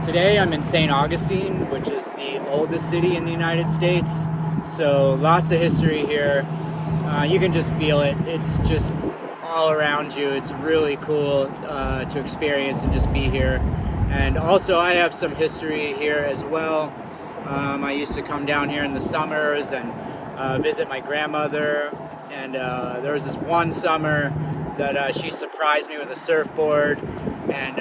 Today I'm in St. Augustine, which is the oldest city in the United States. So lots of history here. You can just feel it. It's just all around you. It's really cool to experience and just be here. And also I have some history here as well. I used to come down here in the summers and visit my grandmother. And there was this one summer that she surprised me with a surfboard and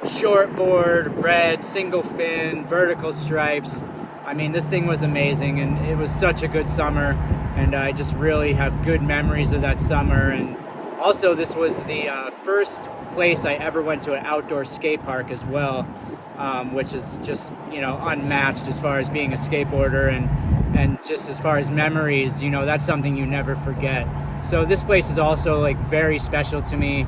shortboard, red, single fin, vertical stripes. I mean, this thing was amazing, and it was such a good summer, and I just really have good memories of that summer. And also, this was the first place I ever went to an outdoor skate park as well, which is just, you know, unmatched as far as being a skateboarder, and just as far as memories, you know, that's something you never forget. So this place is also like very special to me.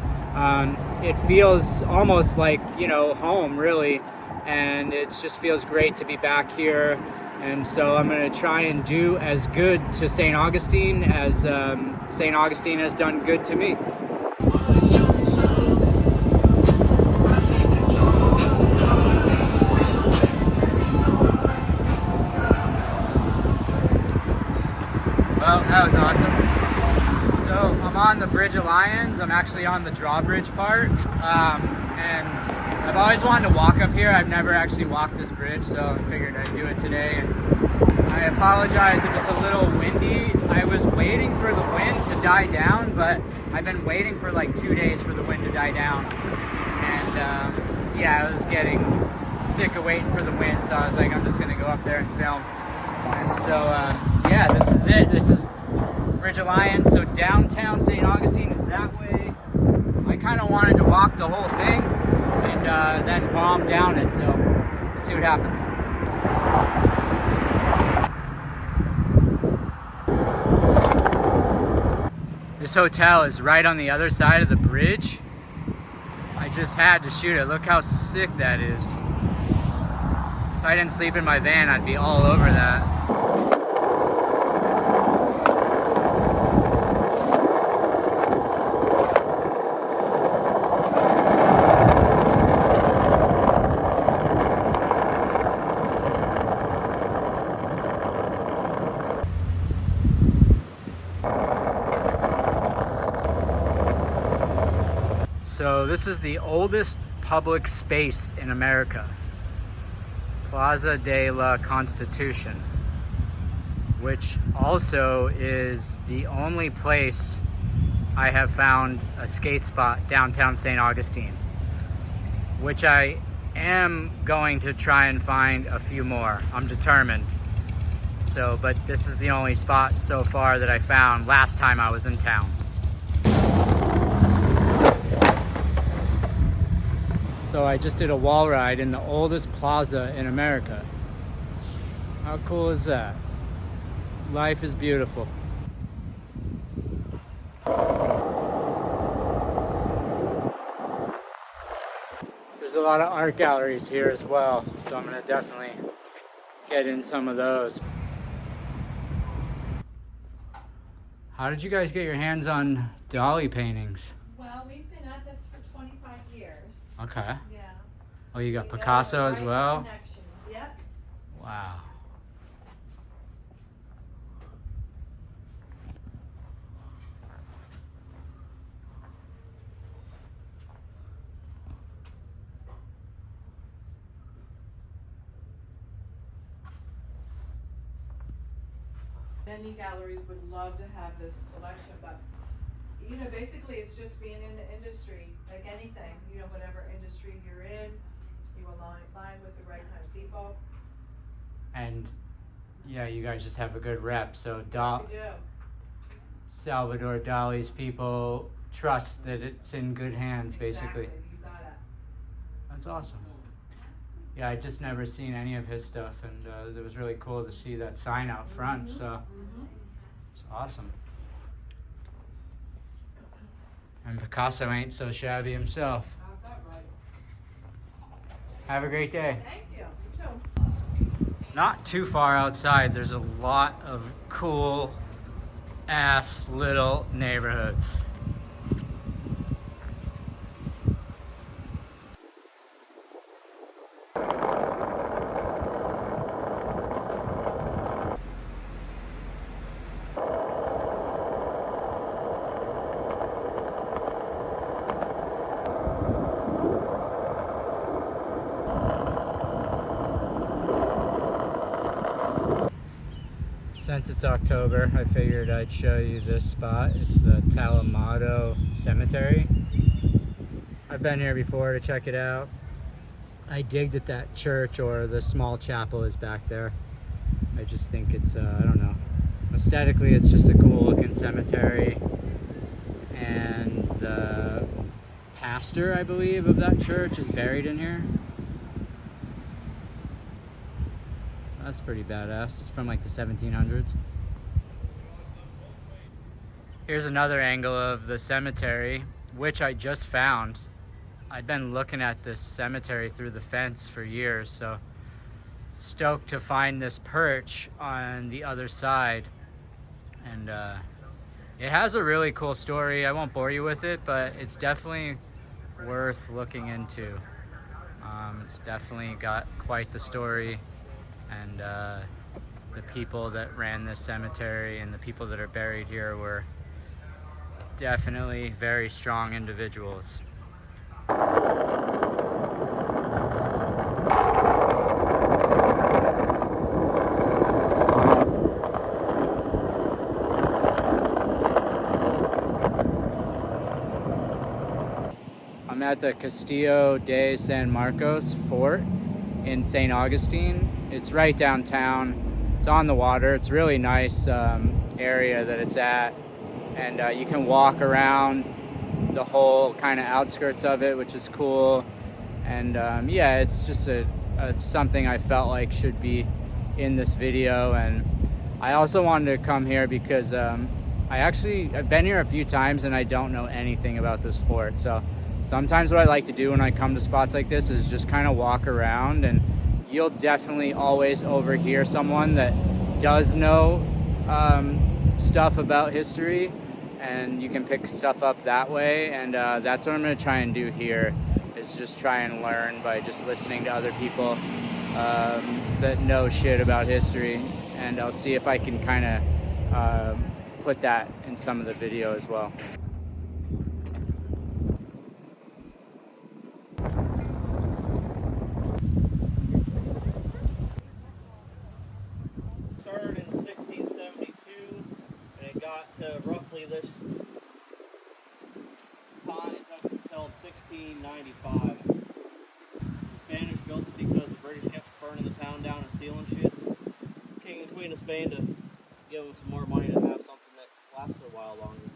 It feels almost like, you know, home really, and it just feels great to be back here. And so I'm going to try and do as good to St. Augustine as St. Augustine has done good to me. Well, that was awesome. So I'm on the Bridge of Lions. I'm actually on the drawbridge part, and I've always wanted to walk up here. I've never actually walked this bridge, so I figured I'd do it today. And I apologize if it's a little windy. I was waiting for the wind to die down, but I've been waiting for like 2 days for the wind to die down. And yeah, I was getting sick of waiting for the wind, so I was like, I'm just gonna go up there and film. And so yeah, this is it. This is Bridge of Lions. So downtown St. Augustine is that way. I kind of wanted to walk the whole thing and then bomb down it, so let's see what happens. This hotel is right on the other side of the bridge. I just had to shoot it. Look how sick that is. If I didn't sleep in my van, I'd be all over that. So this is the oldest public space in America. Plaza de la Constitution, which also is the only place I have found a skate spot downtown St. Augustine, which I am going to try and find a few more. I'm determined. So, but this is the only spot so far that I found last time I was in town. So I just did a wall ride in the oldest plaza in America. How cool is that? Life is beautiful. There's a lot of art galleries here as well, so I'm gonna definitely get in some of those. How did you guys get your hands on dolly paintings? Well, we've been at this for 25 years. Okay. Yeah. Oh, you got We Picasso have as the right well? connections. Yep. Wow. Many galleries would love to have this collection, but you know, basically it's just being in the industry, like anything, you know, whatever industry you're in, you align with the right kind of people. And yeah, you guys just have a good rep. So We do. Salvador Dali's people trust that it's in good hands, basically. Exactly. You got it. That's awesome. Yeah, I just never seen any of his stuff, and it was really cool to see that sign out front. So Mm-hmm. it's awesome. And Picasso ain't so shabby himself. Got that right. Have a great day. Thank you. You too. Not too far outside, there's a lot of cool ass little neighborhoods. Since it's October, I figured I'd show you this spot. It's the Talamado Cemetery. I've been here before to check it out. I digged at that church, or the small chapel is back there. I just think it's, I don't know, aesthetically it's just a cool looking cemetery. And the pastor, I believe, of that church is buried in here. That's pretty badass. It's from like the 1700s. Here's another angle of the cemetery, which I just found. I'd been looking at this cemetery through the fence for years, so stoked to find this perch on the other side. And it has a really cool story. I won't bore you with it, but it's definitely worth looking into. It's definitely got quite the story. And the people that ran this cemetery and the people that are buried here were definitely very strong individuals. I'm at the Castillo de San Marcos Fort in St. Augustine. It's right downtown. It's on the water. It's a really nice area that it's at. And you can walk around the whole kind of outskirts of it, which is cool. And yeah, it's just something I felt like should be in this video. And I also wanted to come here because I've been here a few times and I don't know anything about this fort. So sometimes what I like to do when I come to spots like this is just kind of walk around, and you'll definitely always overhear someone that does know stuff about history, and you can pick stuff up that way. And that's what I'm going to try and do here, is just try and learn by just listening to other people that know shit about history. And I'll see if I can kind of put that in some of the video as well. Started in 1672, and it got to roughly this time until 1695. The Spanish built it because the British kept burning the town down and stealing shit. King and Queen of Spain to give them some more money to have something that lasted a while longer.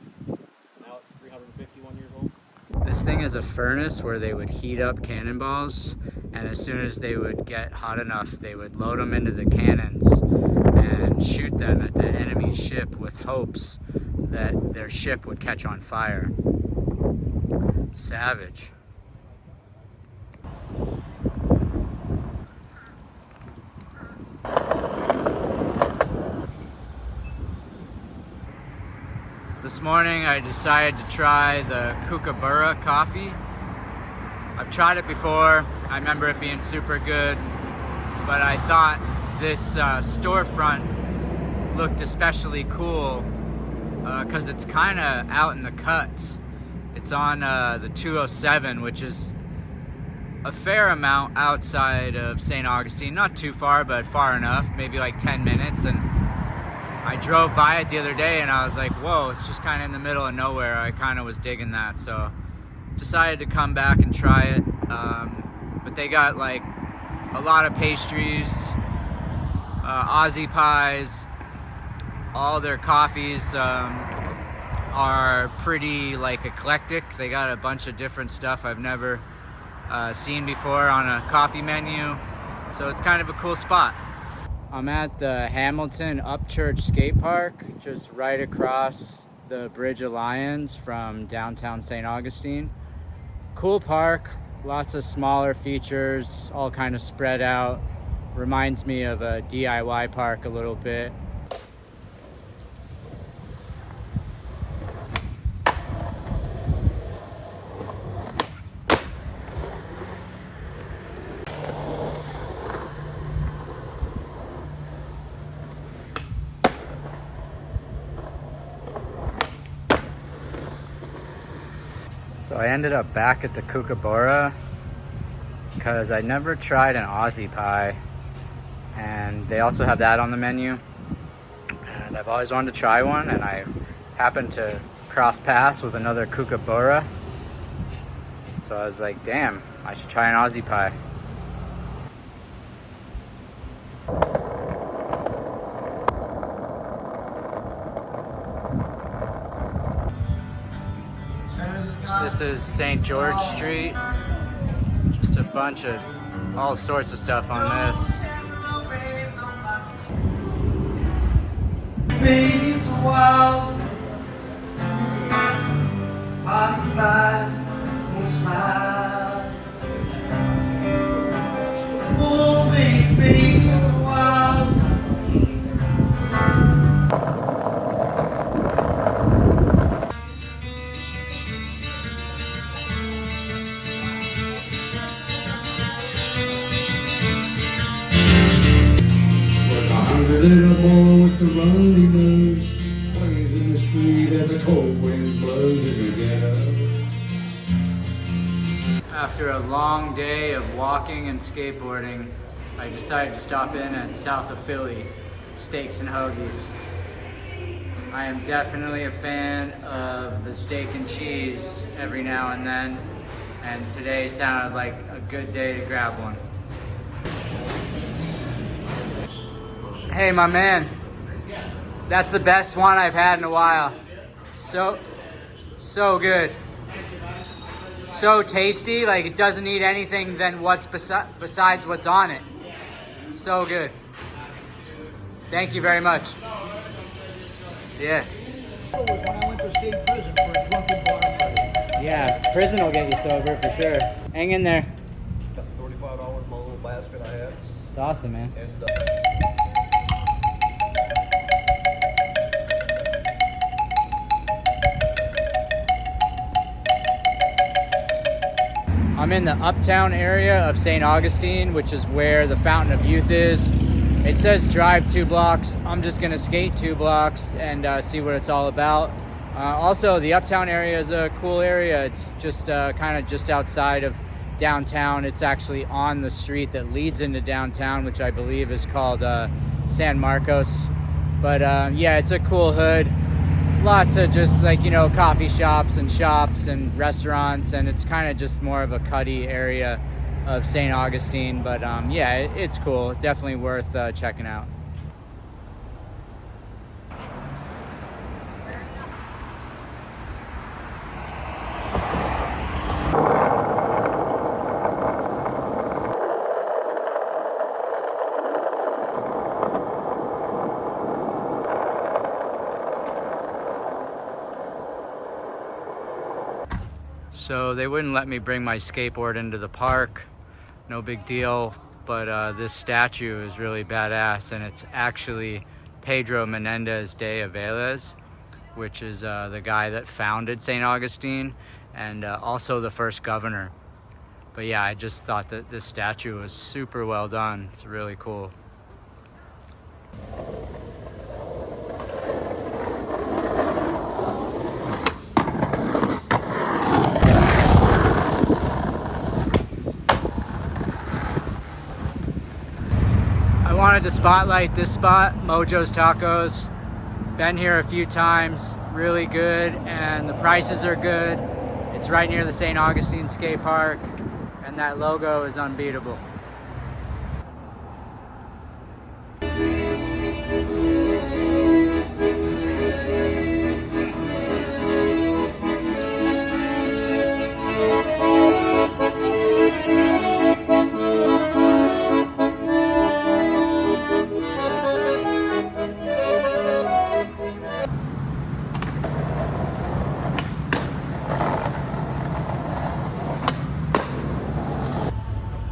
Now it's 351 years old. This thing is a furnace where they would heat up cannonballs, and as soon as they would get hot enough, they would load them into the cannons and shoot them at the enemy's ship with hopes that their ship would catch on fire. Savage. This morning I decided to try the Kookaburra coffee. I've tried it before. I remember it being super good, but I thought this storefront looked especially cool because it's kind of out in the cuts. It's on the 207, which is a fair amount outside of St. Augustine. Not too far, but far enough, maybe like 10 minutes. And I drove by it the other day and I was like, whoa, it's just kind of in the middle of nowhere. I kind of was digging that, so decided to come back and try it. But they got like a lot of pastries, Aussie pies. All their coffees are pretty like eclectic. They got a bunch of different stuff I've never seen before on a coffee menu, so it's kind of a cool spot. I'm at the Hamilton Upchurch Skate Park, just right across the Bridge of Lions from downtown St. Augustine. Cool park, lots of smaller features, all kind of spread out. Reminds me of a DIY park a little bit. So I ended up back at the Kookaburra because I never tried an Aussie pie, and they also have that on the menu. and I've always wanted to try one, and I happened to cross paths with another kookaburra. So I was like, damn, I should try an Aussie pie. This is St. George Street. Just a bunch of all sorts of stuff on this. Little boy with the runny nose plays in the street as the cold wind blows in the ghetto. After a long day of walking and skateboarding, I decided to stop in at south of Philly, Steaks and Hoagies. I am definitely a fan of the steak and cheese every now and then, and today sounded like a good day to grab one. Hey, my man, that's the best one I've had in a while. So good. So tasty, like it doesn't need anything than what's besides what's on it. So good. Thank you very much. Yeah. When I went to state prison for a drunken bar fight. Yeah, prison will get you sober for sure. Hang in there. $35 my little basket I had. It's awesome, man. And I'm in the uptown area of St. Augustine, which is where the Fountain of Youth is. It says drive 2 blocks. I'm just gonna skate 2 blocks and see what it's all about. Also, the uptown area is a cool area. It's just kind of just outside of downtown. It's actually on the street that leads into downtown, which I believe is called San Marcos. But yeah, it's a cool hood. Lots of just like, you know, coffee shops and restaurants, and it's kind of just more of a cutty area of St. Augustine. But yeah, it's cool. Definitely worth checking out. So they wouldn't let me bring my skateboard into the park. No big deal, but this statue is really badass, and it's actually Pedro Menendez de Aviles, which is the guy that founded St. Augustine and also the first governor. But yeah, I just thought that this statue was super well done. It's really cool. I wanted to spotlight this spot, Mojo's Tacos. Been here a few times, really good, and the prices are good. It's right near the St. Augustine skate park, and that logo is unbeatable.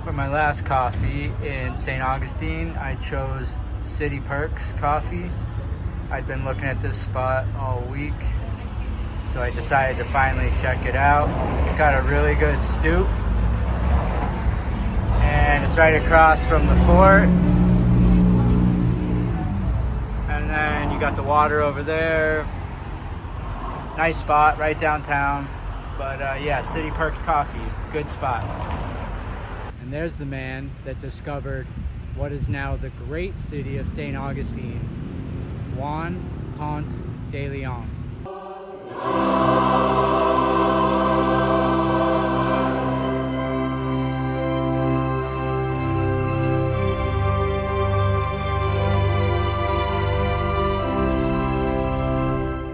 For my last coffee in St. Augustine, I chose City Perks coffee. I'd been looking at this spot all week, so I decided to finally check it out. It's got a really good stoop, and it's right across from the fort. And then you got the water over there. Nice spot, right downtown. But yeah, City Perks coffee, good spot. And there's the man that discovered what is now the great city of St. Augustine. Juan Ponce de Leon.